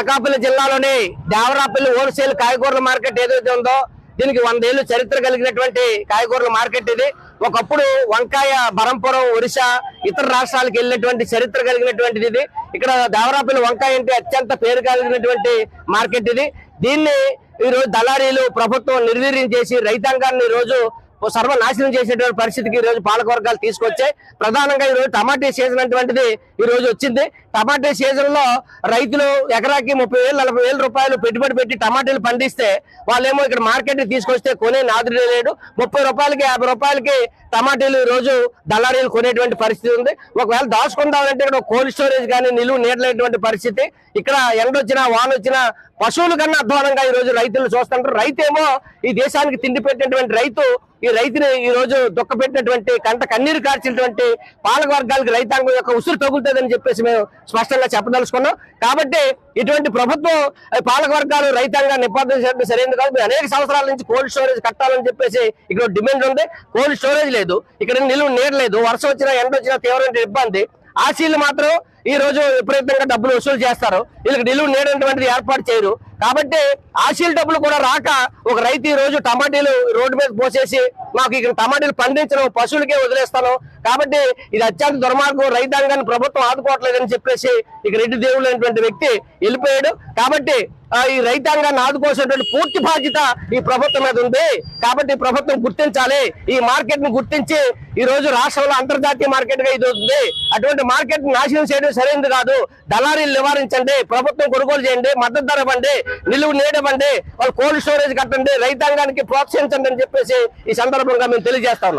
అనకాపల్లి జిల్లాలోని Devarapalli wholesale కాయగూరల market ఏదైతే ఉందో దీనికి 100 ఏళ్ళు చరిత్ర కలిగినటువంటి కాయగూరల మార్కెట్ ఇది. ఒకప్పుడు వంకాయ బరంపురం, ఒరిస్సా, ఇతర రాష్ట్రాలకు వెళ్ళినటువంటి చరిత్ర కలిగినటువంటిది ఇది. ఇక్కడ దేవరాపల్లి వంకాయ అంటే అత్యంత పేరు కలిగినటువంటి మార్కెట్ ఇది. దీన్ని ఈ రోజు దళారీలు ప్రభుత్వం నిర్వీర్యం చేసి రైతాంగాన్ని ఈ రోజు సర్వనాశనం చేసేటువంటి పరిస్థితికి ఈ రోజు పాలకవర్గాలు తీసుకొచ్చాయి. ప్రధానంగా ఈ రోజు టమాటా సీజన్ అటువంటిది ఈ రోజు వచ్చింది. టమాటా సీజన్ లో రైతులు ఎకరాకి 30,000-40,000 రూపాయలు పెట్టుబడి పెట్టి టమాటాలు పండిస్తే వాళ్ళేమో ఇక్కడ మార్కెట్ తీసుకొస్తే కొనే నాదుడే లేడు. 30 రూపాయలకి 50 రూపాయలకి టమాటాలు ఈ రోజు దళారీలు కొనేటువంటి పరిస్థితి ఉంది. ఒకవేళ దాచుకుందామంటే ఇక్కడ కోల్డ్ స్టోరేజ్ కానీ నిలువ నీడలేటువంటి పరిస్థితి. ఇక్కడ ఎండొచ్చినా వాన వచ్చినా పశువుల కన్నా అధ్వానంగా ఈ రోజు రైతులు చూస్తుంటారు. రైతేమో ఈ దేశానికి తిండి పెట్టినటువంటి రైతు ఈ రైతుని ఈ రోజు దుఃఖపెట్టినటువంటి కంట కన్నీరు కార్చినటువంటి పాలక వర్గాలకు రైతాంగం యొక్క ఉసురు తగులుతుందని చెప్పేసి మేము స్పష్టంగా చెప్పదలుచుకున్నాం. కాబట్టి ఇటువంటి ప్రభుత్వం పాలక వర్గాలు రైతాంగాన్ని నిబద్ధం సరైనది కాదు. అనేక సంవత్సరాల నుంచి కోల్డ్ స్టోరేజ్ కట్టాలని చెప్పేసి ఇక్కడ డిమాండ్ ఉంది. కోల్డ్ స్టోరేజ్ లేదు, ఇక్కడ నిలువ నీడ లేదు, వర్షం వచ్చినా ఎండ వచ్చినా తీవ్రమైన ఇబ్బంది. ఆశీలు మాత్రం ఈ రోజు విపరీతంగా డబ్బులు వసూలు చేస్తారు, వీళ్ళకి నిలువ నీడటువంటిది ఏర్పాటు చేయరు. కాబట్టి ఆశీల డబ్బులు కూడా రాక ఒక రైతు ఈ రోజు టమాటీలు రోడ్డు మీద పోసేసి మాకు ఇక్కడ టమాటీలు పండించడం పశువులకే వదిలేస్తాను, కాబట్టి ఇది అత్యంత దుర్మార్గం, రైతాంగాన్ని ప్రభుత్వం ఆదుకోవట్లేదని చెప్పేసి ఇక రెడ్డి దేవుడు అనేటువంటి వ్యక్తి వెళ్ళిపోయాడు. కాబట్టి ఈ రైతాంగాన్ని ఆదుకోవాల్సినటువంటి పూర్తి బాధ్యత ఈ ప్రభుత్వం మీద ఉంది. కాబట్టి ప్రభుత్వం గుర్తించాలి, ఈ మార్కెట్ ని గుర్తించి ఈ రోజు రాష్ట్రంలో అంతర్జాతీయ మార్కెట్ గా ఇది అవుతుంది. అటువంటి మార్కెట్ నాశనం చేయడం సరైనది కాదు. దళారీలు నివారించండి, ప్రభుత్వం కొనుగోలు చేయండి, మద్దతు ధర ఇవ్వండి, నిలువ నీడవండి, వాళ్ళు కోల్డ్ స్టోరేజ్ కట్టండి, రైతాంగానికి ప్రోత్సహించండి అని చెప్పేసి ఈ సందర్భంగా మేము తెలియజేస్తా ఉన్నాం.